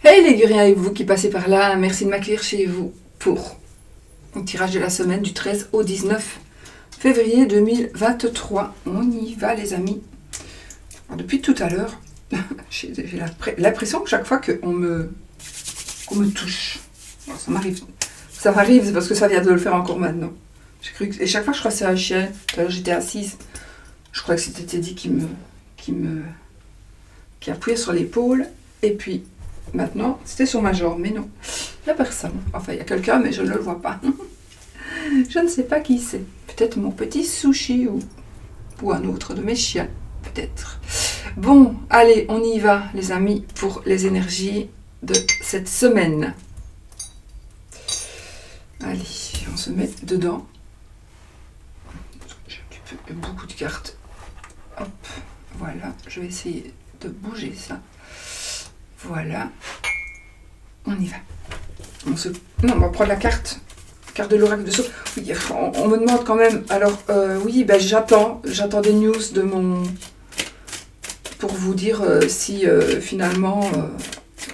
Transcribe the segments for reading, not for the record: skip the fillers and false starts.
Hey les guerriers, et vous qui passez par là, merci de m'accueillir chez vous pour le tirage de la semaine du 13 au 19 février 2023. On y va les amis. Alors, depuis tout à l'heure, j'ai l'impression que chaque fois qu'on me touche, alors, ça m'arrive, c'est parce que ça vient de le faire encore maintenant. Et chaque fois je crois que c'est un chien. Tout à l'heure j'étais assise, je crois que c'était Teddy qui appuyait sur l'épaule, et puis maintenant, c'était sur ma jambe, mais non, il n'y a personne. Enfin, il y a quelqu'un, mais je ne le vois pas. Je ne sais pas qui c'est. Peut-être mon petit Sushi ou un autre de mes chiens, peut-être. Bon, allez, on y va, les amis, pour les énergies de cette semaine. Allez, on se met dedans. J'ai un petit peu beaucoup de cartes. Hop, voilà, je vais essayer de bouger ça. Voilà, on y va. Non, on va prendre la carte de l'oracle de Sceaux. Oui, on me demande quand même. Alors, oui, ben, j'attends des news de mon... Pour vous dire si finalement...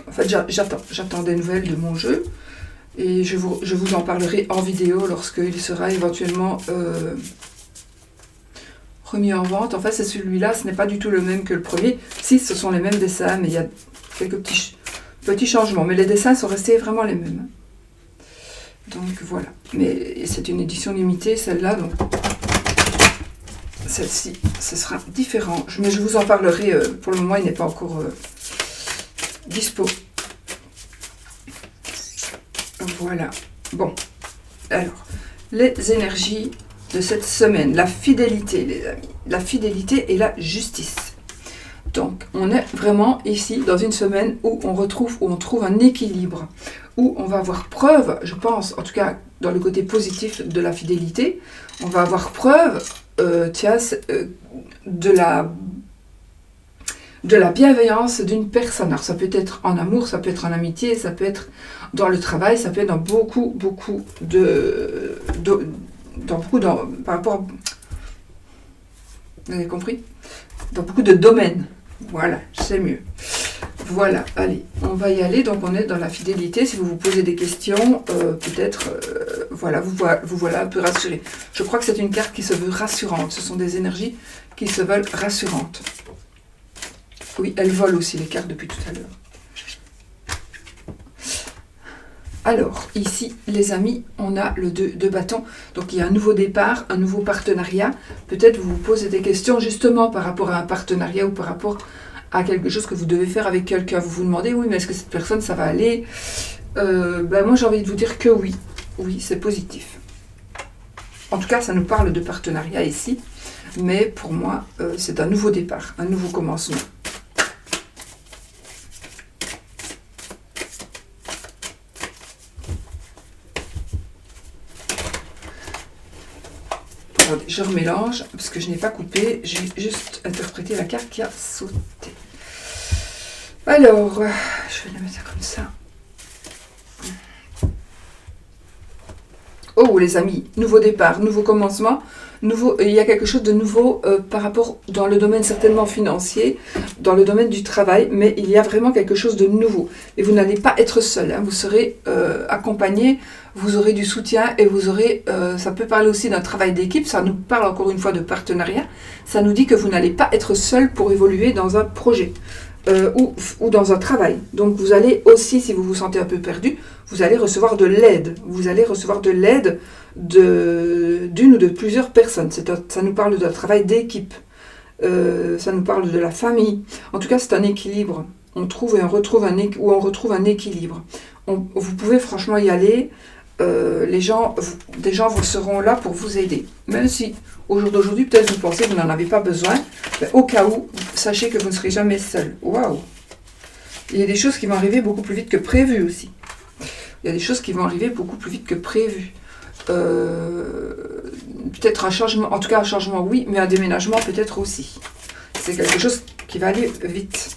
en fait, j'attends des nouvelles de mon jeu. Et je vous en parlerai en vidéo lorsqu'il sera éventuellement remis en vente. En fait, c'est celui-là, ce n'est pas du tout le même que le premier. Si, ce sont les mêmes dessins, mais il y a quelques petits changements, mais les dessins sont restés vraiment les mêmes. Donc voilà, mais c'est une édition limitée, celle-là, donc celle-ci, ce sera différent. Mais je vous en parlerai, pour le moment, il n'est pas encore dispo. Voilà, bon, alors, les énergies de cette semaine, la fidélité, les amis, la fidélité et la justice. Donc, on est vraiment ici dans une semaine où on trouve un équilibre, où on va avoir preuve, je pense, en tout cas dans le côté positif de la fidélité, on va avoir preuve, de la bienveillance d'une personne. Alors, ça peut être en amour, ça peut être en amitié, ça peut être dans le travail, ça peut être dans beaucoup par rapport, vous avez compris, dans beaucoup de domaines. Voilà, c'est mieux. Voilà, allez, on va y aller. Donc, on est dans la fidélité. Si vous vous posez des questions, peut-être, voilà, vous voilà un peu rassuré. Je crois que c'est une carte qui se veut rassurante. Ce sont des énergies qui se veulent rassurantes. Oui, elles volent aussi, les cartes, depuis tout à l'heure. Alors, ici, les amis, on a le 2 de bâton. Donc, il y a un nouveau départ, un nouveau partenariat. Peut-être vous vous posez des questions justement par rapport à un partenariat ou par rapport à quelque chose que vous devez faire avec quelqu'un. Vous vous demandez, oui, mais est-ce que cette personne, ça va aller? Moi, j'ai envie de vous dire que oui. Oui, c'est positif. En tout cas, ça nous parle de partenariat ici. Mais pour moi, c'est un nouveau départ, un nouveau commencement. Je remélange parce que je n'ai pas coupé, j'ai juste interprété la carte qui a sauté. Alors, je vais la mettre comme ça. Oh les amis, nouveau départ, nouveau commencement, il y a quelque chose de nouveau par rapport dans le domaine certainement financier, dans le domaine du travail, mais il y a vraiment quelque chose de nouveau. Et vous n'allez pas être seul, hein, vous serez accompagné, vous aurez du soutien et vous aurez, ça peut parler aussi d'un travail d'équipe, ça nous parle encore une fois de partenariat, ça nous dit que vous n'allez pas être seul pour évoluer dans un projet. Ou dans un travail. Donc vous allez aussi, si vous vous sentez un peu perdu, vous allez recevoir de l'aide. Vous allez recevoir de l'aide d'une ou de plusieurs personnes. Ça nous parle d'un travail d'équipe. Ça nous parle de la famille. En tout cas, c'est un équilibre. On retrouve un équilibre. Vous pouvez franchement y aller. Des gens vous seront là pour vous aider. Même si au jour d'aujourd'hui, peut-être vous pensez que vous n'en avez pas besoin, mais au cas où, sachez que vous ne serez jamais seul. Waouh! Il y a des choses qui vont arriver beaucoup plus vite que prévu aussi. Il y a des choses qui vont arriver beaucoup plus vite que prévu. Peut-être un changement, en tout cas un changement oui, mais un déménagement peut-être aussi. C'est quelque chose qui va aller vite.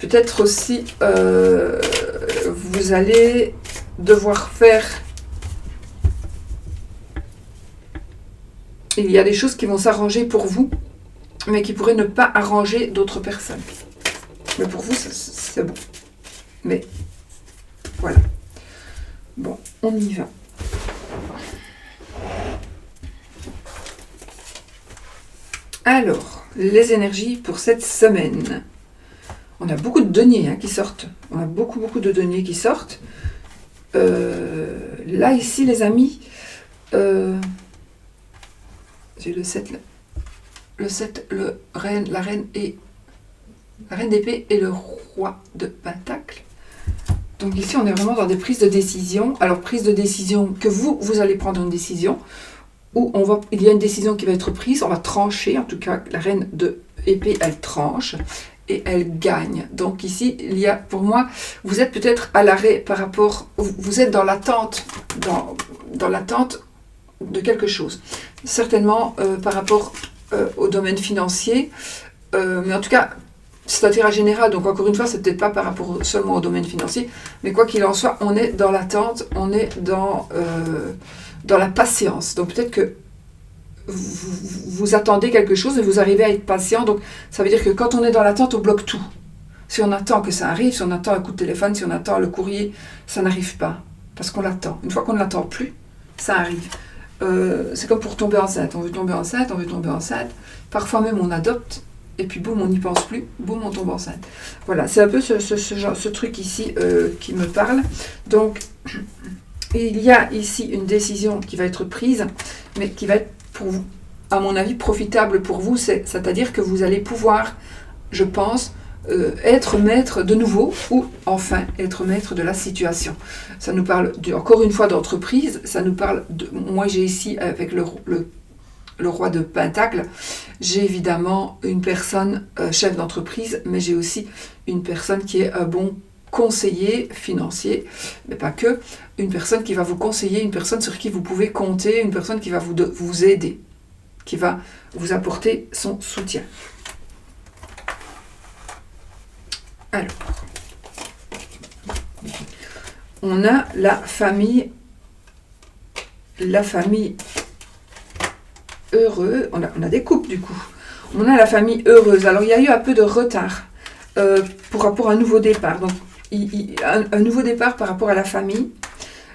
Peut-être aussi, vous allez devoir faire... Il y a des choses qui vont s'arranger pour vous, mais qui pourraient ne pas arranger d'autres personnes. Mais pour vous, c'est bon. Mais, voilà. Bon, on y va. Alors, les énergies pour cette semaine. On a beaucoup de deniers qui sortent. On a beaucoup de deniers qui sortent. Là, ici, les amis, j'ai le 7, la reine d'épée et le roi de pentacle. Donc ici, on est vraiment dans des prises de décision. Alors, prise de décision que vous allez prendre une décision, où il y a une décision qui va être prise, on va trancher, en tout cas, la reine de épée, elle tranche, et elle gagne. Donc ici, il y a, pour moi, vous êtes peut-être à l'arrêt par rapport, vous êtes dans l'attente, dans l'attente de quelque chose. Certainement par rapport au domaine financier, mais en tout cas, c'est un tirage général, donc encore une fois, c'est peut-être pas par rapport seulement au domaine financier, mais quoi qu'il en soit, on est dans l'attente, on est dans la patience. Donc peut-être que vous attendez quelque chose et vous arrivez à être patient. Donc ça veut dire que quand on est dans l'attente, on bloque tout. Si on attend que ça arrive, si on attend un coup de téléphone, si on attend le courrier, ça n'arrive pas. Parce qu'on l'attend. Une fois qu'on ne l'attend plus, ça arrive. C'est comme pour tomber enceinte. On veut tomber enceinte, on veut tomber enceinte. Parfois même on adopte. Et puis boum, on n'y pense plus, boum, on tombe enceinte. Voilà, c'est un peu ce truc ici qui me parle. Donc, il y a ici une décision qui va être prise, mais qui va être, pour vous, à mon avis, profitable pour vous. C'est-à-dire que vous allez pouvoir, je pense, être maître de nouveau, ou enfin être maître de la situation. Ça nous parle, encore une fois, d'entreprise. Ça nous parle de... Moi, j'ai ici, avec le roi de Pentacle, j'ai évidemment une personne chef d'entreprise, mais j'ai aussi une personne qui est un bon conseiller financier, mais pas que, une personne qui va vous conseiller, une personne sur qui vous pouvez compter, une personne qui va vous aider, qui va vous apporter son soutien. Alors, on a la famille heureuse, on a des couples du coup. On a la famille heureuse. Alors il y a eu un peu de retard pour rapport à un nouveau départ. Donc un nouveau départ par rapport à la famille,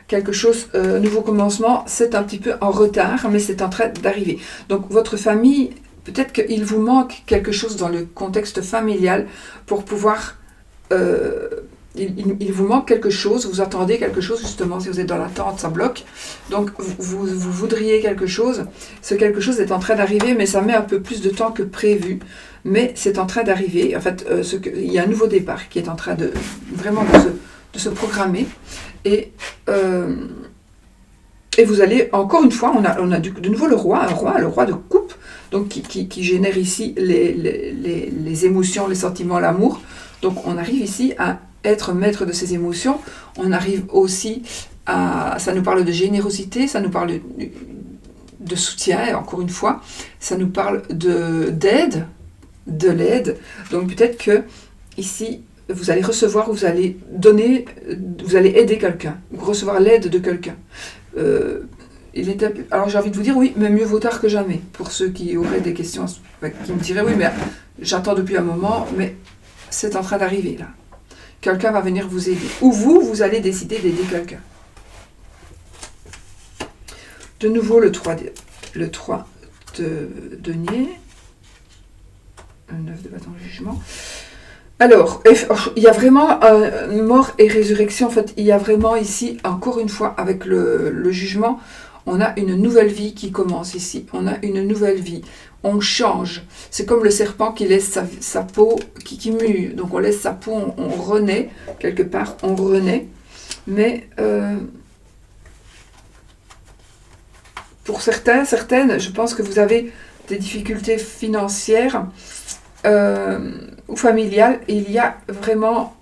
quelque chose, nouveau commencement, c'est un petit peu en retard, mais c'est en train d'arriver. Donc votre famille, peut-être qu'il vous manque quelque chose dans le contexte familial pour pouvoir... il vous manque quelque chose, vous attendez quelque chose, justement, si vous êtes dans l'attente, ça bloque. Donc, vous voudriez quelque chose. Ce quelque chose est en train d'arriver, mais ça met un peu plus de temps que prévu. Mais c'est en train d'arriver. En fait, il y a un nouveau départ qui est en train de vraiment de se programmer. Et vous allez, encore une fois, on a de nouveau le roi de coupe, donc qui génère ici les émotions, les sentiments, l'amour. Donc, on arrive ici à être maître de ses émotions. On arrive aussi à... Ça nous parle de générosité, ça nous parle de soutien, et encore une fois, ça nous parle d'aide, de l'aide. Donc peut-être que ici, vous allez recevoir, vous allez donner, vous allez aider quelqu'un, ou recevoir l'aide de quelqu'un. Alors j'ai envie de vous dire, oui, mais mieux vaut tard que jamais. Pour ceux qui auraient des questions, qui me diraient, oui, mais j'attends depuis un moment, mais c'est en train d'arriver là. Quelqu'un va venir vous aider. Ou vous allez décider d'aider quelqu'un. De nouveau, le 3 de denier. Le 9 de bâton de jugement. Alors, il y a vraiment mort et résurrection. En fait, il y a vraiment ici, encore une fois, avec le jugement, on a une nouvelle vie qui commence ici. On a une nouvelle vie. On change. C'est comme le serpent qui laisse sa peau, qui mue. Donc on laisse sa peau, on renaît. Quelque part, on renaît. Mais pour certaines, je pense que vous avez des difficultés financières ou familiales. Et il y a vraiment...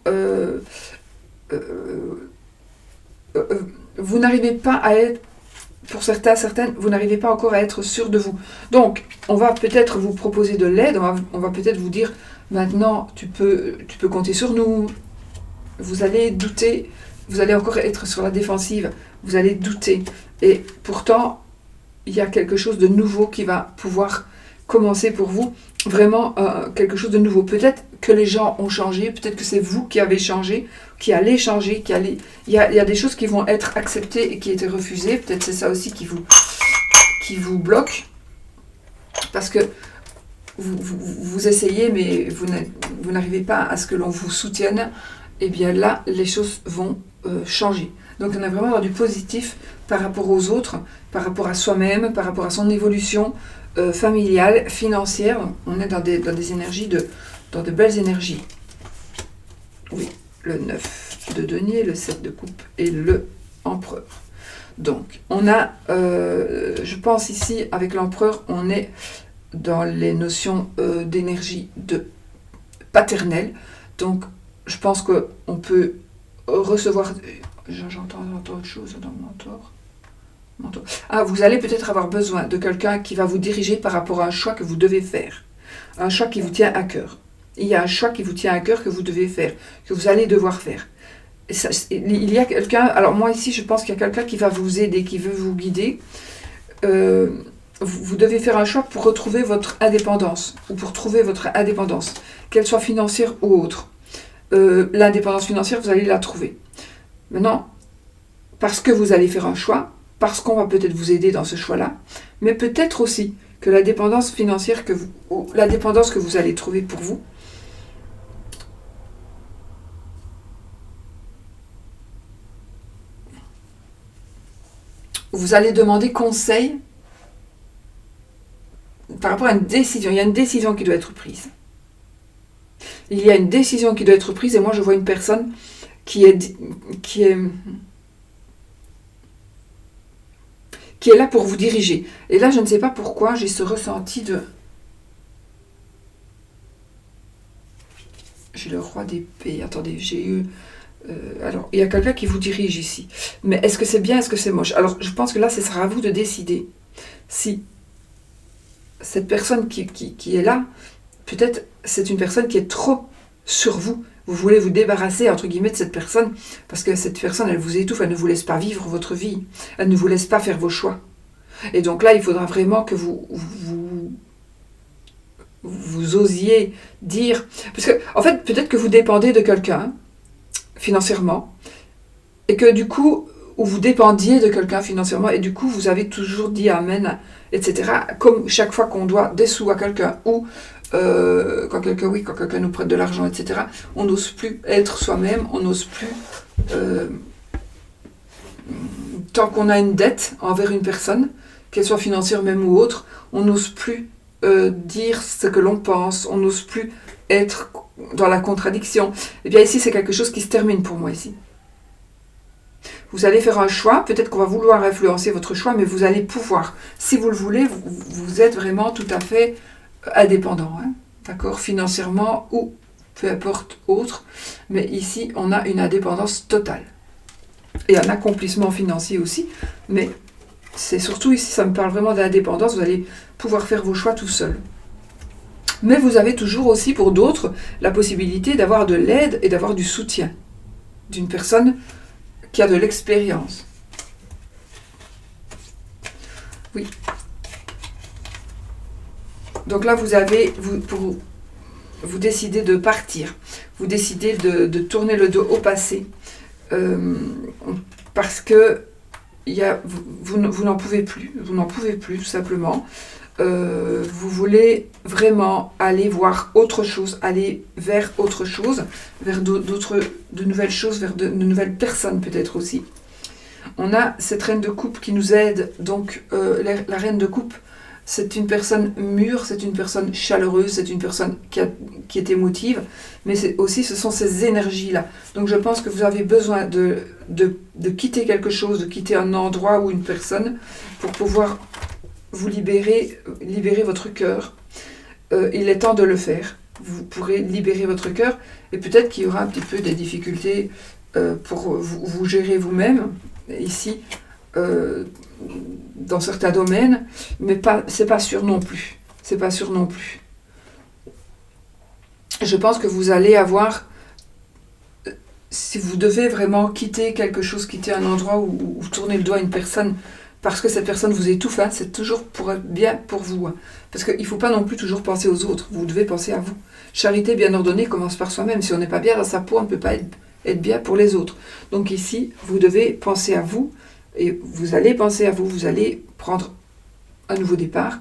vous n'arrivez pas à être... Pour certaines, vous n'arrivez pas encore à être sûr de vous. Donc, on va peut-être vous proposer de l'aide, on va peut-être vous dire, maintenant, tu peux compter sur nous. Vous allez douter, vous allez encore être sur la défensive, vous allez douter. Et pourtant, il y a quelque chose de nouveau qui va pouvoir commencer pour vous, vraiment quelque chose de nouveau. Peut-être que les gens ont changé, peut-être que c'est vous qui avez changé, qui allez changer, il y a des choses qui vont être acceptées et qui étaient refusées, peut-être c'est ça aussi qui vous bloque, parce que vous essayez, mais vous n'arrivez pas à ce que l'on vous soutienne, et bien là, les choses vont changer. Donc on est vraiment dans du positif par rapport aux autres, par rapport à soi-même, par rapport à son évolution familiale, financière. On est dans des énergies, dans de belles énergies. Oui, le 9 de denier, le 7 de coupe et le empereur. Donc, on a, je pense ici, avec l'empereur, on est dans les notions d'énergie paternelle. Donc, je pense qu'on peut recevoir... J'entends autre chose dans mon mentor. Ah, vous allez peut-être avoir besoin de quelqu'un qui va vous diriger par rapport à un choix que vous devez faire. Un choix qui vous tient à cœur. Il y a un choix qui vous tient à cœur que vous devez faire, que vous allez devoir faire. Il y a quelqu'un... Alors moi ici, je pense qu'il y a quelqu'un qui va vous aider, qui veut vous guider. Vous devez faire un choix pour retrouver votre indépendance, ou pour trouver votre indépendance, qu'elle soit financière ou autre. L'indépendance financière, vous allez la trouver. Maintenant, parce que vous allez faire un choix, parce qu'on va peut-être vous aider dans ce choix-là, mais peut-être aussi que la dépendance financière la dépendance que vous allez trouver pour vous, vous allez demander conseil par rapport à une décision. Il y a une décision qui doit être prise. Il y a une décision qui doit être prise, et moi je vois une personne qui est là pour vous diriger. Et là, je ne sais pas pourquoi, j'ai ce ressenti de... J'ai le roi d'épée. Attendez, j'ai eu... alors, il y a quelqu'un qui vous dirige ici. Mais est-ce que c'est bien, est-ce que c'est moche? Alors, je pense que là, ce sera à vous de décider si cette personne qui est là, peut-être c'est une personne qui est trop sur vous. Vous voulez vous débarrasser, entre guillemets, de cette personne, parce que cette personne, elle vous étouffe, elle ne vous laisse pas vivre votre vie. Elle ne vous laisse pas faire vos choix. Et donc là, il faudra vraiment que vous osiez dire... Parce que, en fait, peut-être que vous dépendez de quelqu'un, financièrement, et que du coup, ou vous dépendiez de quelqu'un financièrement, et du coup, vous avez toujours dit amen, etc. Comme chaque fois qu'on doit des sous à quelqu'un, ou quand quelqu'un nous prête de l'argent, etc., on n'ose plus être soi-même, on n'ose plus... tant qu'on a une dette envers une personne, qu'elle soit financière même ou autre, on n'ose plus dire ce que l'on pense, on n'ose plus être dans la contradiction. Et bien ici, c'est quelque chose qui se termine pour moi ici. Vous allez faire un choix, peut-être qu'on va vouloir influencer votre choix, mais vous allez pouvoir, si vous le voulez, vous êtes vraiment tout à fait indépendant, hein, d'accord, financièrement ou peu importe autre, mais ici, on a une indépendance totale. Et un accomplissement financier aussi, mais c'est surtout ici, ça me parle vraiment d'indépendance, vous allez pouvoir faire vos choix tout seul. Mais vous avez toujours aussi pour d'autres la possibilité d'avoir de l'aide et d'avoir du soutien d'une personne qui a de l'expérience. Oui. Donc là, vous décidez de partir, vous décidez de tourner le dos au passé, parce que vous n'en pouvez plus, tout simplement. Vous voulez vraiment aller voir autre chose, aller vers autre chose, vers de nouvelles choses, vers de nouvelles personnes peut-être aussi. On a cette reine de coupe qui nous aide, donc la reine de coupe, c'est une personne mûre, c'est une personne chaleureuse, c'est une personne qui est émotive, mais ce sont ces énergies-là. Donc je pense que vous avez besoin de quitter quelque chose, de quitter un endroit ou une personne pour pouvoir vous libérer votre cœur. Il est temps de le faire. Vous pourrez libérer votre cœur et peut-être qu'il y aura un petit peu des difficultés pour vous gérer vous-même, ici, dans certains domaines, mais c'est pas sûr non plus. C'est pas sûr non plus. Je pense que vous allez avoir, si vous devez vraiment quitter quelque chose, quitter un endroit ou tourner le dos à une personne parce que cette personne vous étouffe, hein, c'est toujours pour être bien pour vous. Hein. Parce qu'il ne faut pas non plus toujours penser aux autres, vous devez penser à vous. Charité bien ordonnée commence par soi-même. Si on n'est pas bien dans sa peau, on ne peut pas être bien pour les autres. Donc ici, vous devez penser à vous, et vous allez penser à vous, vous allez prendre un nouveau départ.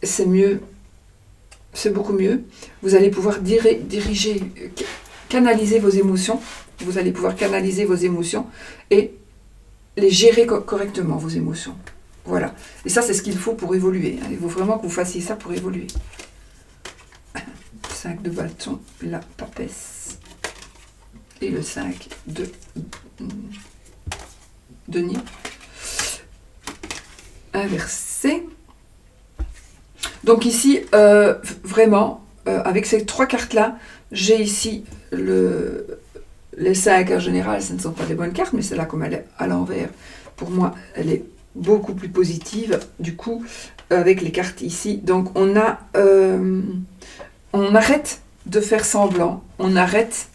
C'est mieux, c'est beaucoup mieux. Vous allez pouvoir diriger, canaliser vos émotions. Vous allez pouvoir canaliser vos émotions et les gérer correctement, vos émotions. Voilà. Et ça, c'est ce qu'il faut pour évoluer. Il faut vraiment que vous fassiez ça pour évoluer. 5 de bâton, la papesse. Et le 5 de denier. Inversé. Donc ici, vraiment, avec ces 3 cartes-là, j'ai ici les 5 en général, ce ne sont pas des bonnes cartes, mais celle-là, comme elle est à l'envers, pour moi, elle est beaucoup plus positive. Du coup, avec les cartes ici, donc on arrête de faire semblant, on arrête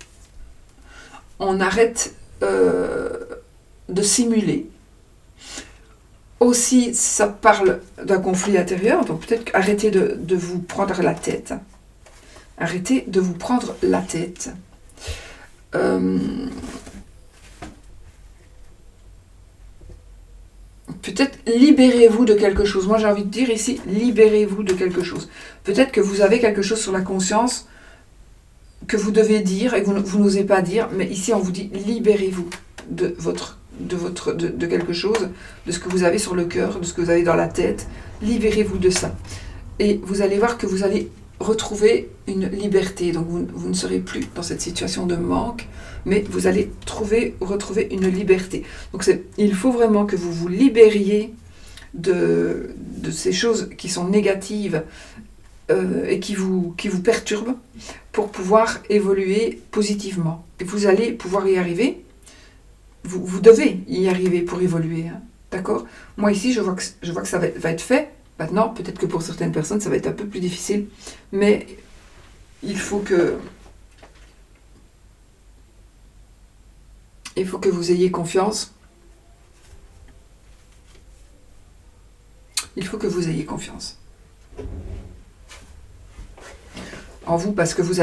de simuler. Aussi, ça parle d'un conflit intérieur, donc peut-être arrêtez de vous prendre la tête. Arrêtez de vous prendre la tête. Peut-être libérez-vous de quelque chose. Moi, j'ai envie de dire ici, libérez-vous de quelque chose. Peut-être que vous avez quelque chose sur la conscience que vous devez dire et que vous n'osez pas dire, mais ici, on vous dit libérez-vous de quelque chose, de ce que vous avez sur le cœur, de ce que vous avez dans la tête. Libérez-vous de ça. Et vous allez voir que vous allez retrouver une liberté. Donc, vous ne serez plus dans cette situation de manque, mais vous allez retrouver une liberté. Donc, il faut vraiment que vous vous libériez de ces choses qui sont négatives et qui vous perturbent pour pouvoir évoluer positivement. Et vous allez pouvoir y arriver. Vous devez y arriver pour évoluer. Hein, d'accord ? Moi, ici, je vois que ça va être fait. Maintenant, peut-être que pour certaines personnes, ça va être un peu plus difficile, mais il faut que vous ayez confiance. Il faut que vous ayez confiance en vous, parce que vous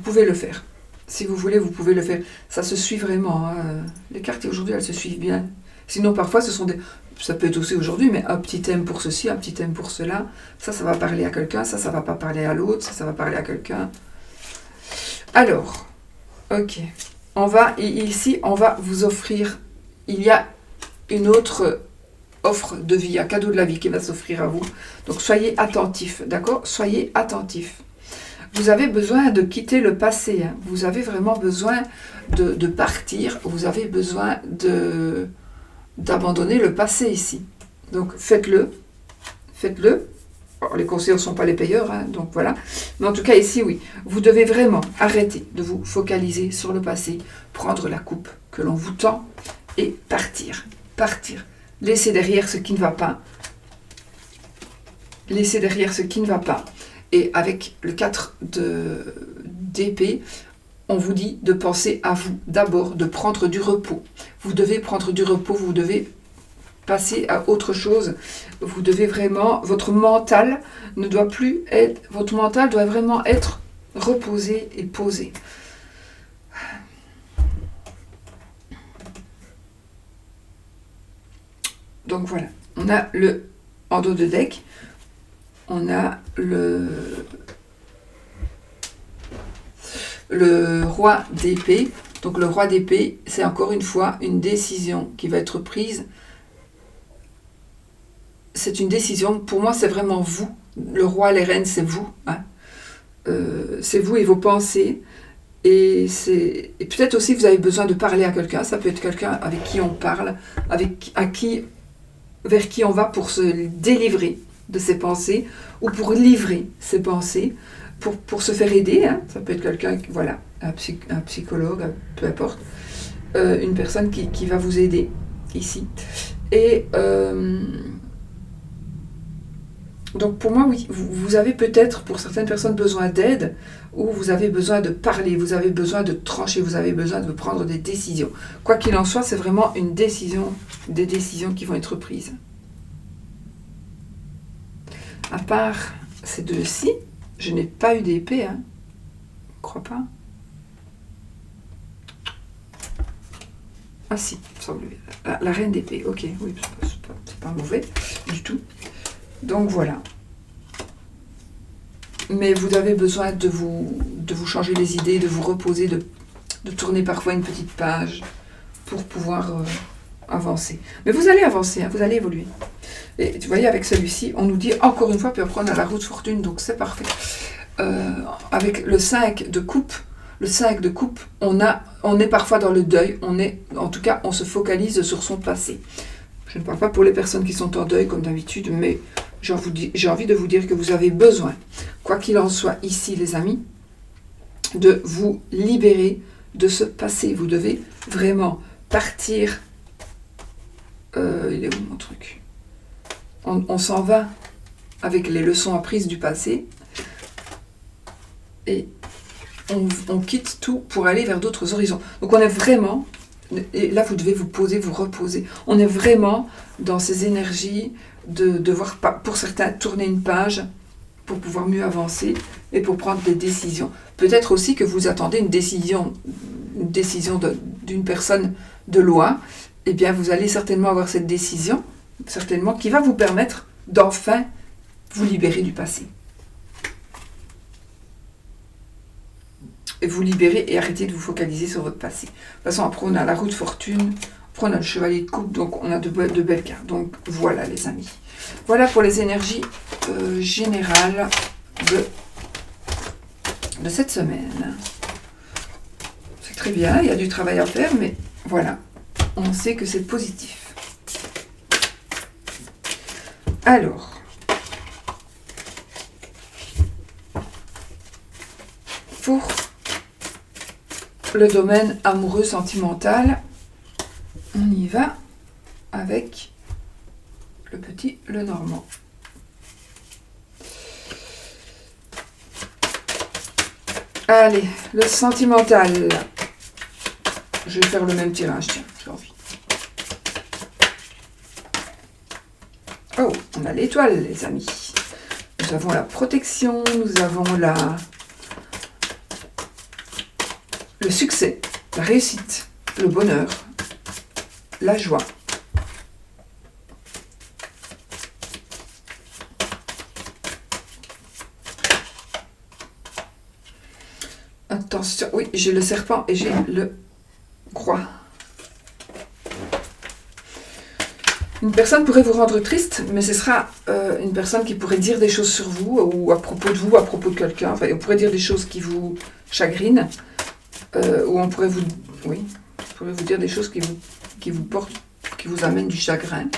pouvez le faire. Si vous voulez, vous pouvez le faire. Ça se suit vraiment. Hein. Les cartes, aujourd'hui, elles se suivent bien. Sinon, parfois, ça peut être aussi aujourd'hui, mais un petit thème pour ceci, un petit thème pour cela. Ça va parler à quelqu'un, ça va pas parler à l'autre, ça va parler à quelqu'un. Alors, ok. Ici, on va vous offrir, il y a une autre offre de vie, un cadeau de la vie qui va s'offrir à vous. Donc, soyez attentifs, d'accord ? Soyez attentifs. Vous avez besoin de quitter le passé. Hein. Vous avez vraiment besoin de partir. Vous avez besoin d'abandonner le passé ici. Donc, faites-le. Faites-le. Alors, les conseillers ne sont pas les payeurs, hein, donc voilà. Mais en tout cas, ici, oui. Vous devez vraiment arrêter de vous focaliser sur le passé, prendre la coupe que l'on vous tend et partir. Partir. Laissez derrière ce qui ne va pas. Laissez derrière ce qui ne va pas. Et avec le 4 d'épée, on vous dit de penser à vous d'abord, de prendre du repos. Vous devez prendre du repos, vous devez passer à autre chose. Vous devez vraiment, votre mental doit vraiment être reposé et posé. Donc voilà, on a en dos de deck, on a le roi d'épée. Donc le roi d'épée, c'est encore une fois une décision qui va être prise. C'est une décision, pour moi c'est vraiment vous. Le roi, les reines, c'est vous. Hein. C'est vous et vos pensées. Et peut-être aussi vous avez besoin de parler à quelqu'un. Ça peut être quelqu'un avec qui on parle, vers qui on va pour se délivrer de ses pensées ou pour livrer ses pensées, pour se faire aider. Hein. Ça peut être quelqu'un, voilà, un psychologue, peu importe, une personne qui va vous aider ici. Et Donc pour moi, oui, vous avez peut-être, pour certaines personnes, besoin d'aide, ou vous avez besoin de parler, vous avez besoin de trancher, vous avez besoin de prendre des décisions. Quoi qu'il en soit, c'est vraiment une décision, des décisions qui vont être prises. À part ces deux-ci, je n'ai pas eu d'épée, hein. Je crois pas. Ah si, la reine d'épée, ok, oui, c'est pas mauvais du tout. Donc voilà. Mais vous avez besoin de vous changer les idées, de vous reposer, de tourner parfois une petite page pour pouvoir avancer. Mais vous allez avancer, hein, vous allez évoluer. Et vous voyez, avec celui-ci, on nous dit encore une fois, puis après on a la roue de fortune, donc c'est parfait. Avec le 5 de coupe, on est parfois dans le deuil, en tout cas, on se focalise sur son passé. Je ne parle pas pour les personnes qui sont en deuil, comme d'habitude, mais j'ai envie de vous dire que vous avez besoin, quoi qu'il en soit ici, les amis, de vous libérer de ce passé. Vous devez vraiment partir. Il est où mon truc ? On s'en va avec les leçons apprises du passé et on quitte tout pour aller vers d'autres horizons. Donc on est vraiment, et là vous devez vous poser, vous reposer, on est vraiment dans ces énergies de devoir, pour certains, tourner une page pour pouvoir mieux avancer et pour prendre des décisions. Peut-être aussi que vous attendez une décision d'une personne de loi, eh bien vous allez certainement avoir cette décision, certainement, qui va vous permettre d'enfin vous libérer du passé. Et vous libérer et arrêter de vous focaliser sur votre passé. De toute façon, après on a la roue de fortune, après on a le chevalier de coupe, donc on a de belles cartes. Donc voilà les amis. Voilà pour les énergies générales de cette semaine. C'est très bien, il y a du travail à faire, mais voilà, on sait que c'est positif. Alors, pour le domaine amoureux sentimental, on y va avec le petit Lenormand. Allez, le sentimental. Je vais faire le même tirage, tiens, j'ai envie. Oh, on a l'étoile, les amis. Nous avons la protection, nous avons le succès, la réussite, le bonheur, la joie. Attention, oui, j'ai le serpent et j'ai le croix. Une personne pourrait vous rendre triste, mais ce sera une personne qui pourrait dire des choses sur vous, ou à propos de vous, à propos de quelqu'un. Enfin, on pourrait dire des choses qui vous chagrinent, ou on pourrait vous dire des choses qui vous portent, qui vous amènent du chagrin.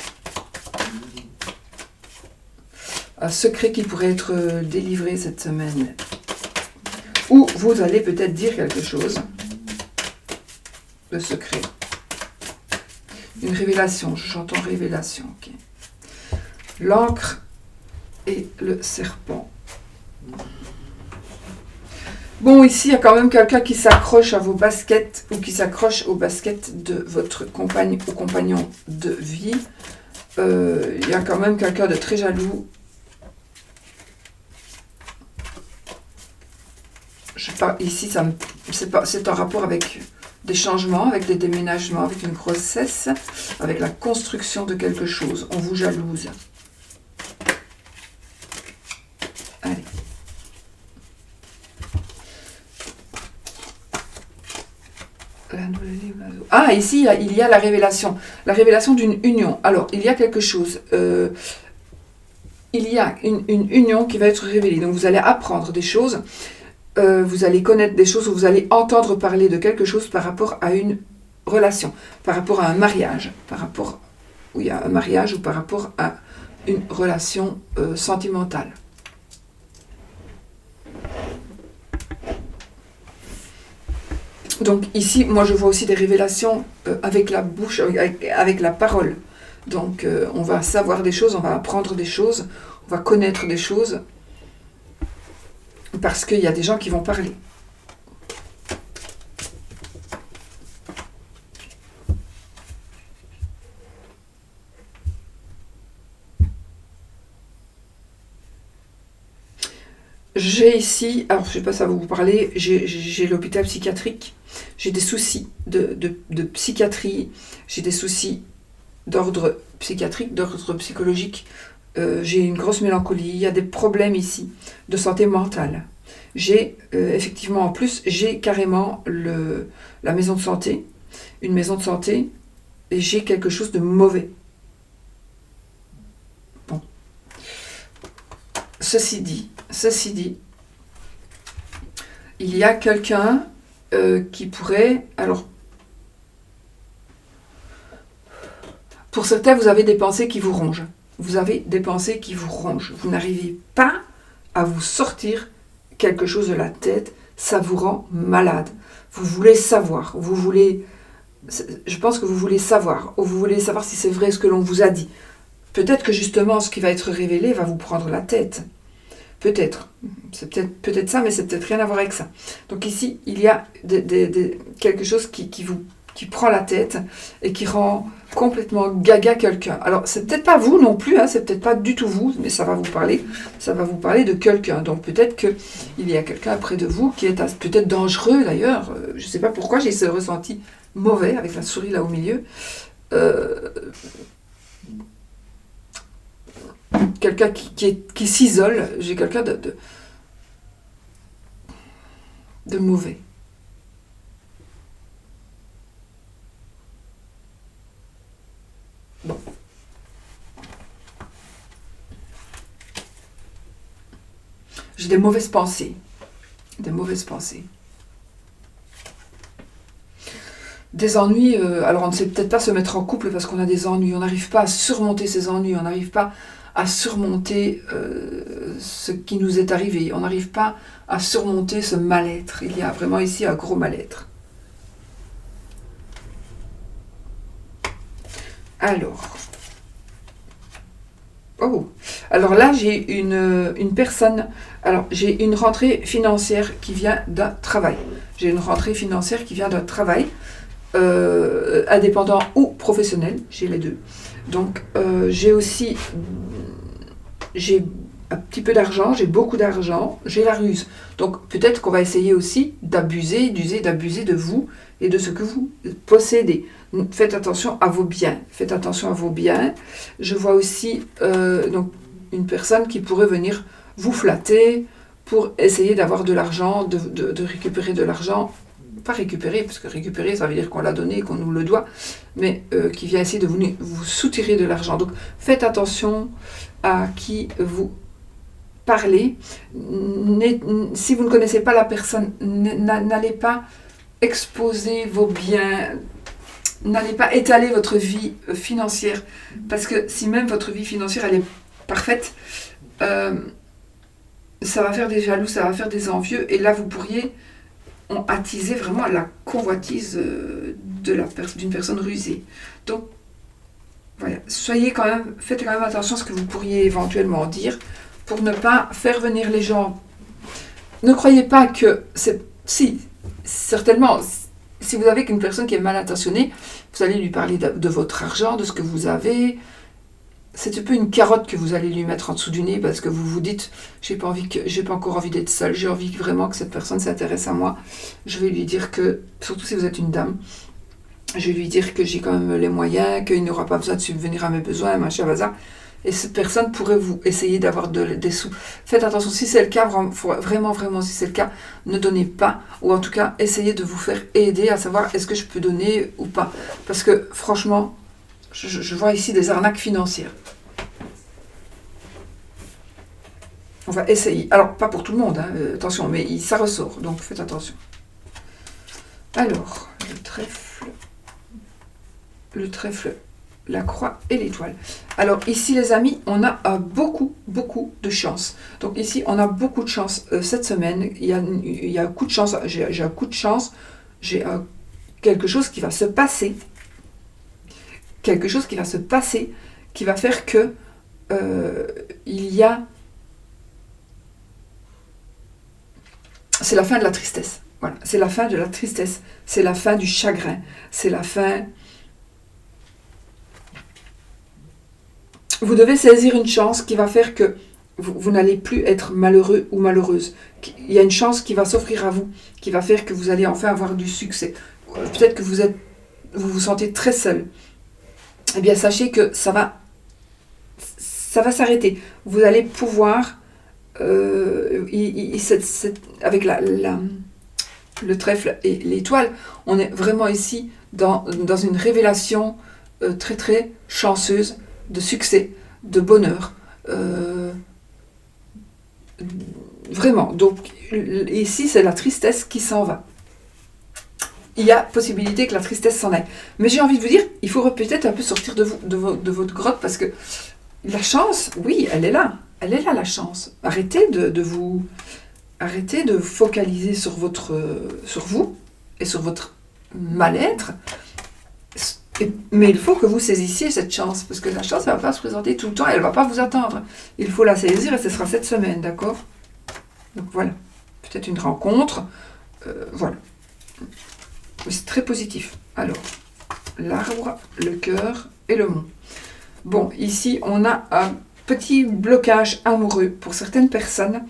Un secret qui pourrait être délivré cette semaine. Ou vous allez peut-être dire quelque chose de secret. Une révélation, j'entends révélation. Okay. L'encre et le serpent. Bon, ici, il y a quand même quelqu'un qui s'accroche à vos baskets ou qui s'accroche aux baskets de votre compagne ou compagnon de vie. Il y a quand même quelqu'un de très jaloux. Ici, c'est en rapport avec des changements, avec des déménagements, avec une grossesse, avec la construction de quelque chose. On vous jalouse. Allez. Ah, ici, il y a la révélation. La révélation d'une union. Alors, il y a quelque chose. Il y a une union qui va être révélée. Donc, vous allez apprendre des choses. Vous allez connaître des choses, ou vous allez entendre parler de quelque chose par rapport à une relation, par rapport à un mariage, par rapport à un mariage ou par rapport à une relation sentimentale. Donc ici, moi je vois aussi des révélations avec la bouche, avec la parole. Donc on va savoir des choses, on va apprendre des choses, On va connaître des choses parce qu'il y a des gens qui vont parler. J'ai ici, alors je ne sais pas si ça va vous parler, j'ai l'hôpital psychiatrique, j'ai des soucis de psychiatrie, j'ai des soucis d'ordre psychiatrique, d'ordre psychologique, j'ai une grosse mélancolie, il y a des problèmes ici de santé mentale. J'ai effectivement en plus, j'ai carrément la maison de santé, une maison de santé, et j'ai quelque chose de mauvais. Bon. Ceci dit, il y a quelqu'un qui pourrait... Alors, pour certains, vous avez des pensées qui vous rongent. Vous avez des pensées qui vous rongent. Vous n'arrivez pas à vous sortir quelque chose de la tête. Ça vous rend malade. Vous voulez savoir. Je pense que vous voulez savoir. Ou vous voulez savoir si c'est vrai ce que l'on vous a dit. Peut-être que justement, ce qui va être révélé va vous prendre la tête. Peut-être. C'est peut-être ça, mais c'est peut-être rien à voir avec ça. Donc ici, il y a quelque chose qui prend la tête et qui rend complètement gaga quelqu'un. Alors, c'est peut-être pas vous non plus, hein, c'est peut-être pas du tout vous, mais ça va vous parler de quelqu'un. Donc peut-être qu'il y a quelqu'un près de vous qui est peut-être dangereux d'ailleurs. Je ne sais pas pourquoi j'ai ce ressenti mauvais avec la souris là au milieu. Quelqu'un qui s'isole, j'ai quelqu'un de mauvais. Bon. J'ai des mauvaises pensées. Des mauvaises pensées. Des ennuis, alors on ne sait peut-être pas se mettre en couple parce qu'on a des ennuis, on n'arrive pas à surmonter ces ennuis, on n'arrive pas à surmonter ce qui nous est arrivé, on n'arrive pas à surmonter ce mal-être. Il y a vraiment ici un gros mal-être. Alors là j'ai une personne, alors j'ai une rentrée financière qui vient d'un travail. J'ai une rentrée financière qui vient d'un travail. Indépendant ou professionnel, j'ai les deux. Donc j'ai un petit peu d'argent, j'ai beaucoup d'argent, j'ai la ruse. Donc peut-être qu'on va essayer aussi d'abuser de vous et de ce que vous possédez. Faites attention à vos biens. Faites attention à vos biens. Je vois aussi donc une personne qui pourrait venir vous flatter pour essayer d'avoir de l'argent, de récupérer de l'argent. Pas récupérer, parce que récupérer, ça veut dire qu'on l'a donné, qu'on nous le doit, mais qui vient essayer de vous soutirer de l'argent. Donc, faites attention à qui vous parlez. Si vous ne connaissez pas la personne, n'allez pas exposer vos biens, n'allez pas étaler votre vie financière, parce que si même votre vie financière, elle est parfaite, ça va faire des jaloux, ça va faire des envieux, et là, vous pourriez... ont attisé vraiment la convoitise d'une personne rusée. Donc, voilà, faites quand même attention à ce que vous pourriez éventuellement dire pour ne pas faire venir les gens. Ne croyez pas que si, certainement, si vous avez qu'une personne qui est mal intentionnée, vous allez lui parler de votre argent, de ce que vous avez. C'est un peu une carotte que vous allez lui mettre en dessous du nez parce que vous vous dites j'ai pas encore envie d'être seule, j'ai envie vraiment que cette personne s'intéresse à moi. Je vais lui dire que, surtout si vous êtes une dame, je vais lui dire que j'ai quand même les moyens, qu'il n'aura pas besoin de subvenir à mes besoins, machin bazar. Et cette personne pourrait vous essayer d'avoir des sous. Faites attention, si c'est le cas, vraiment, si c'est le cas, ne donnez pas, ou en tout cas, essayez de vous faire aider à savoir est-ce que je peux donner ou pas. Parce que franchement, je vois ici des arnaques financières. On va essayer. Alors, pas pour tout le monde, hein, attention, mais ça ressort, donc faites attention. Alors, le trèfle, la croix et l'étoile. Alors, ici, les amis, on a beaucoup de chance. Donc, ici, on a beaucoup de chance cette semaine. Il y a un coup de chance, j'ai un coup de chance, j'ai quelque chose qui va se passer. Quelque chose qui va se passer, qui va faire que il y a... C'est la fin de la tristesse. Voilà, c'est la fin de la tristesse. C'est la fin du chagrin. C'est la fin... Vous devez saisir une chance qui va faire que vous n'allez plus être malheureux ou malheureuse. Il y a une chance qui va s'offrir à vous, qui va faire que vous allez enfin avoir du succès. Peut-être que vous vous sentez très seul. Eh bien, sachez que ça va s'arrêter. Vous allez pouvoir, avec le trèfle et l'étoile, on est vraiment ici dans une révélation très très chanceuse de succès, de bonheur. Vraiment. Donc, ici, c'est la tristesse qui s'en va. Il y a possibilité que la tristesse s'en aille. Mais j'ai envie de vous dire, il faut peut-être un peu sortir de votre grotte, parce que la chance, oui, elle est là. Elle est là, la chance. Arrêtez arrêtez de focaliser sur vous et sur votre mal-être. Mais il faut que vous saisissiez cette chance, parce que la chance, elle ne va pas se présenter tout le temps, elle ne va pas vous attendre. Il faut la saisir, et ce sera cette semaine, d'accord? Donc voilà, peut-être une rencontre, voilà. C'est très positif. Alors, l'arbre, le cœur et le mont. Bon, ici, on a un petit blocage amoureux pour certaines personnes.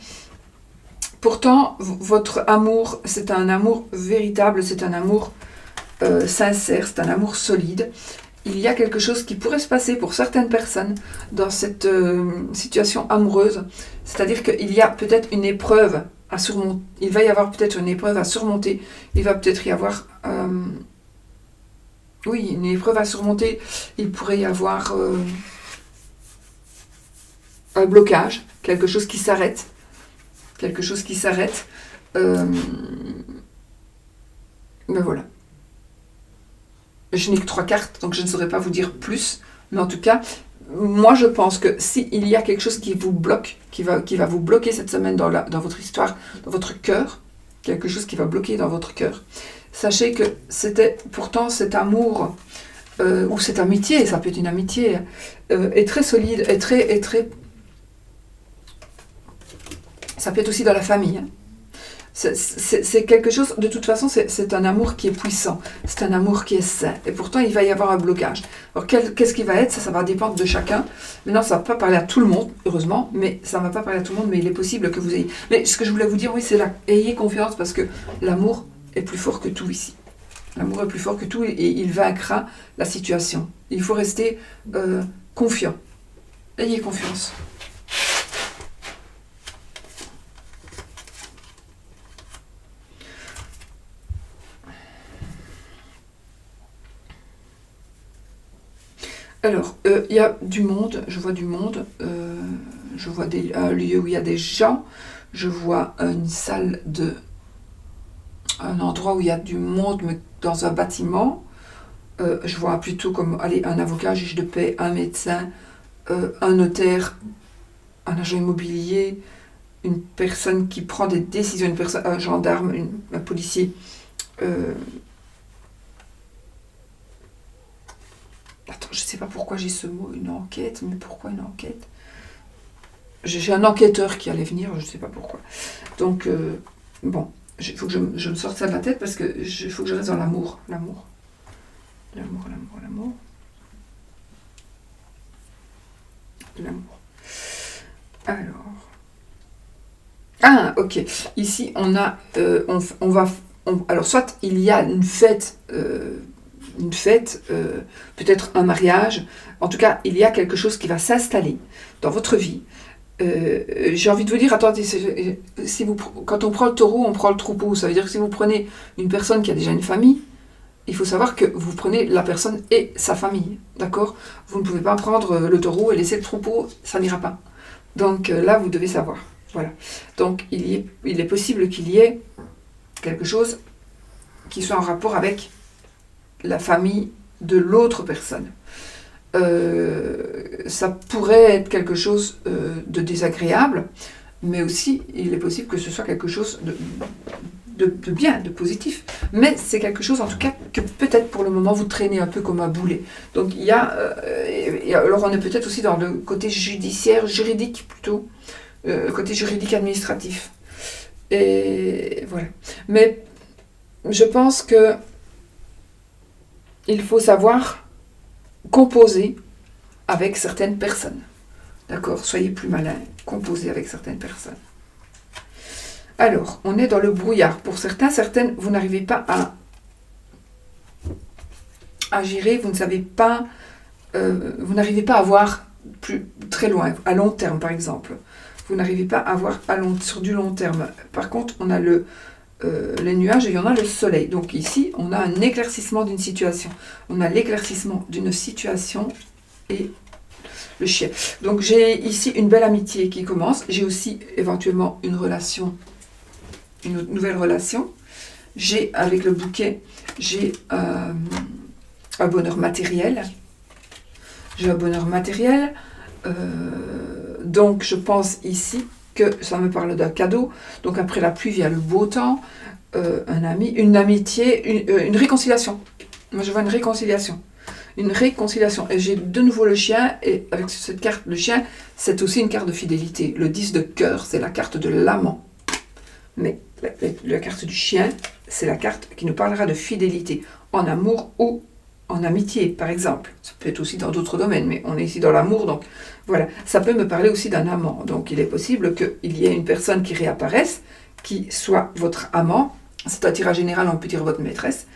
Pourtant, votre amour, c'est un amour véritable, c'est un amour sincère, c'est un amour solide. Il y a quelque chose qui pourrait se passer pour certaines personnes dans cette situation amoureuse. C'est-à-dire qu'il y a peut-être une épreuve à surmonter. Il va y avoir peut-être une épreuve à surmonter. Il va peut-être y avoir... oui, une épreuve à surmonter. Il pourrait y avoir un blocage, quelque chose qui s'arrête. Quelque chose qui s'arrête. Mais voilà. Je n'ai que 3 cartes, donc je ne saurais pas vous dire plus. Mais en tout cas, moi je pense que s'il y a quelque chose qui vous bloque, qui va vous bloquer cette semaine dans votre histoire, dans votre cœur, quelque chose qui va bloquer dans votre cœur, sachez que c'était pourtant cet amour, ou cette amitié, ça peut être une amitié, est très solide, est très... Ça peut être aussi dans la famille, hein. C'est quelque chose, de toute façon, c'est un amour qui est puissant, c'est un amour qui est sain, et pourtant il va y avoir un blocage. Alors qu'est-ce qui va être, ça va dépendre de chacun. Maintenant, ça ne va pas parler à tout le monde, heureusement, mais ça ne va pas parler à tout le monde, mais il est possible que vous ayez... Mais ce que je voulais vous dire, oui, c'est là, ayez confiance, parce que l'amour est plus fort que tout ici. L'amour est plus fort que tout, et il vaincra la situation. Il faut rester confiant. Ayez confiance. Alors, il y a du monde, je vois du monde, je vois un lieu où il y a des gens, je vois une salle un endroit où il y a du monde, mais dans un bâtiment. Je vois plutôt comme un avocat, un juge de paix, un médecin, un notaire, un agent immobilier, une personne qui prend des décisions, un gendarme, un policier. Attends, je ne sais pas pourquoi j'ai ce mot, une enquête, mais pourquoi une enquête? J'ai un enquêteur qui allait venir, je ne sais pas pourquoi. Donc, bon, il faut que je me sorte ça de la tête, parce que il faut que je reste dans l'amour. L'amour. Alors. Ah, ok. Ici, on a... alors, soit il y a une fête... peut-être un mariage, en tout cas, il y a quelque chose qui va s'installer dans votre vie. J'ai envie de vous dire, attendez, quand on prend le taureau, on prend le troupeau. Ça veut dire que si vous prenez une personne qui a déjà une famille, il faut savoir que vous prenez la personne et sa famille, d'accord? Vous ne pouvez pas prendre le taureau et laisser le troupeau, ça n'ira pas. Donc là, vous devez savoir. Voilà. Donc il est possible qu'il y ait quelque chose qui soit en rapport avec la famille de l'autre personne. Ça pourrait être quelque chose de désagréable, mais aussi il est possible que ce soit quelque chose de bien, de positif. Mais c'est quelque chose, en tout cas, que peut-être pour le moment, vous traînez un peu comme un boulet. Donc, alors on est peut-être aussi dans le côté judiciaire, juridique plutôt, côté juridique administratif. Et voilà. Mais je pense que il faut savoir composer avec certaines personnes. D'accord? Soyez plus malin, composer avec certaines personnes. Alors, on est dans le brouillard. Pour certaines, vous n'arrivez pas à gérer, vous ne savez pas, vous n'arrivez pas à voir très loin, à long terme par exemple. Vous n'arrivez pas à voir sur du long terme. Par contre, on a les nuages et il y en a le soleil. Donc ici, on a un éclaircissement d'une situation. On a l'éclaircissement d'une situation et le chien. Donc j'ai ici une belle amitié qui commence. J'ai aussi éventuellement une nouvelle relation. J'ai, avec le bouquet, j'ai un bonheur matériel. J'ai un bonheur matériel. Donc je pense ici que ça me parle d'un cadeau. Donc après la pluie vient le beau temps, un ami, une amitié, une réconciliation. Moi je vois une réconciliation. Une réconciliation. Et j'ai de nouveau le chien, et avec cette carte, le chien, c'est aussi une carte de fidélité. Le 10 de cœur, c'est la carte de l'amant. Mais la carte du chien, c'est la carte qui nous parlera de fidélité, en amour ou en amitié, par exemple. Ça peut être aussi dans d'autres domaines, mais on est ici dans l'amour, donc voilà. Ça peut me parler aussi d'un amant. Donc il est possible qu'il y ait une personne qui réapparaisse, qui soit votre amant. C'est un tirage général, on peut dire votre maîtresse.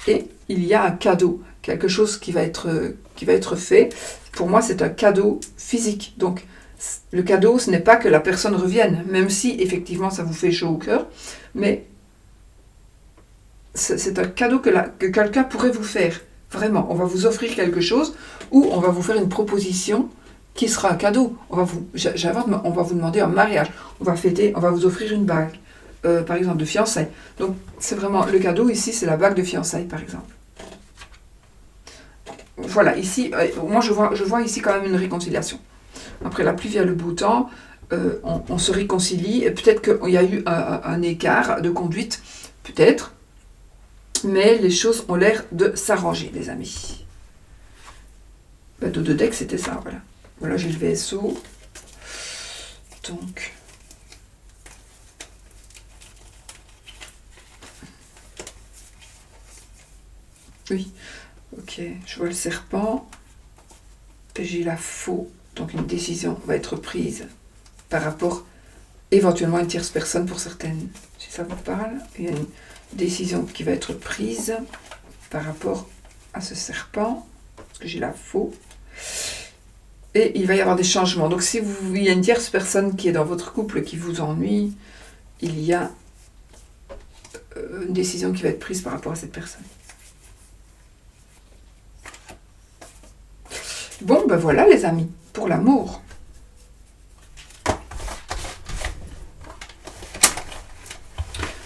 Et il y a un cadeau, quelque chose qui va être fait. Pour moi, c'est un cadeau physique. Donc, le cadeau, ce n'est pas que la personne revienne, même si, effectivement, ça vous fait chaud au cœur, mais c'est un cadeau que quelqu'un pourrait vous faire. Vraiment, on va vous offrir quelque chose, ou on va vous faire une proposition qui sera un cadeau. On va vous demander un mariage, on va vous offrir une bague. Par exemple, de fiançailles. Donc, c'est vraiment le cadeau ici, c'est la bague de fiançailles, par exemple. Voilà, ici, moi je vois ici quand même une réconciliation. Après la pluie vient le beau temps, on se réconcilie, et peut-être qu'il y a eu un écart de conduite, peut-être, mais les choses ont l'air de s'arranger, les amis. Bateau de deck, c'était ça, voilà. Voilà, j'ai le VSO. Donc... Oui, ok, je vois le serpent, et j'ai la faux, donc une décision va être prise par rapport éventuellement à une tierce personne pour certaines, si ça vous parle. Il y a une décision qui va être prise par rapport à ce serpent, parce que j'ai la faux, et il va y avoir des changements. Donc si il y a une tierce personne qui est dans votre couple qui vous ennuie, il y a une décision qui va être prise par rapport à cette personne. Bon, ben voilà les amis, pour l'amour.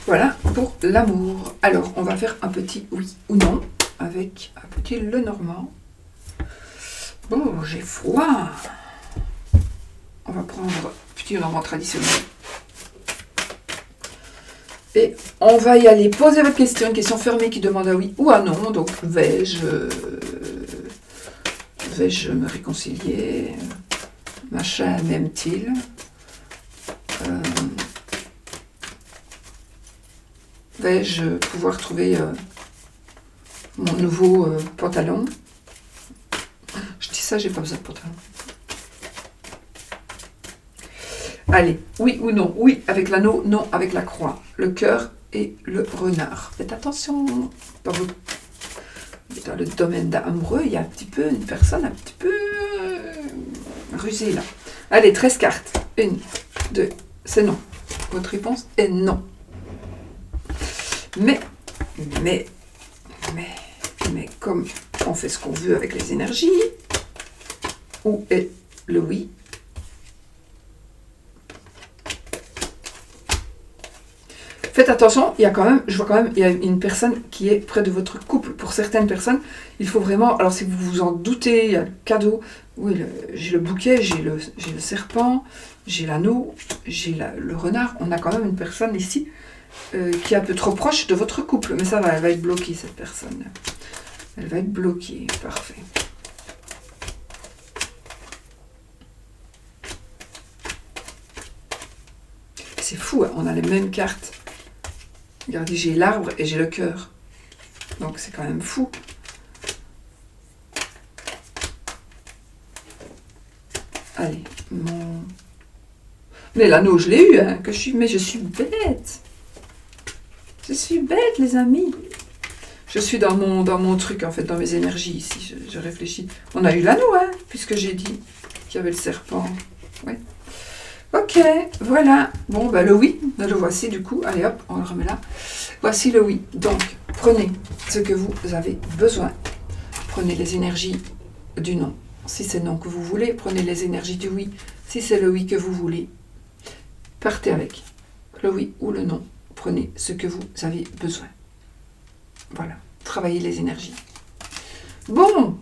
Voilà pour l'amour. Alors, on va faire un petit oui ou non avec un petit Lenormand. Bon, j'ai froid. On va prendre un petit Lenormand traditionnel. Et on va y aller. Posez votre question, une question fermée qui demande un oui ou un non. Donc, vais-je me réconcilier? Machin m'aime-t-il? Vais-je pouvoir trouver mon nouveau pantalon? Je dis ça, j'ai pas besoin de pantalon. Allez, oui ou non? Oui avec l'anneau, non avec la croix. Le cœur et le renard. Faites attention. Dans le domaine amoureux, il y a un petit peu une personne un petit peu rusée là. Allez, 13 cartes. 1, 2, c'est non. Votre réponse est non. Mais, comme on fait ce qu'on veut avec les énergies, où est le oui? Faites attention, je vois quand même, il y a une personne qui est près de votre couple. Pour certaines personnes, il faut vraiment, alors si vous vous en doutez, il y a le cadeau, oui, j'ai le bouquet, j'ai le serpent, j'ai l'anneau, j'ai le renard. On a quand même une personne ici qui est un peu trop proche de votre couple. Mais ça va, elle va être bloquée, cette personne. Elle va être bloquée, parfait. C'est fou, hein, on a les mêmes cartes. Regardez, j'ai l'arbre et j'ai le cœur. Donc c'est quand même fou. Allez, mon... Mais l'anneau, je l'ai eu, hein, mais je suis bête. Je suis bête, les amis. Je suis dans mon truc, en fait, dans mes énergies, ici. Je réfléchis. On a eu l'anneau, hein, puisque j'ai dit qu'il y avait le serpent. Ouais. Ok, voilà. Bon, ben le oui, le voici, du coup. Allez, hop, on le remet là. Voici le oui. Donc, prenez ce que vous avez besoin. Prenez les énergies du non. Si c'est non que vous voulez, prenez les énergies du oui. Si c'est le oui que vous voulez, partez avec le oui ou le non. Prenez ce que vous avez besoin. Voilà, travaillez les énergies. Bon,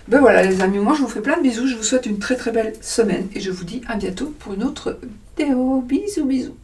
ben voilà les amis, moi je vous fais plein de bisous. Je vous souhaite une très très belle semaine et je vous dis à bientôt pour une autre vidéo. Bisous, bisous.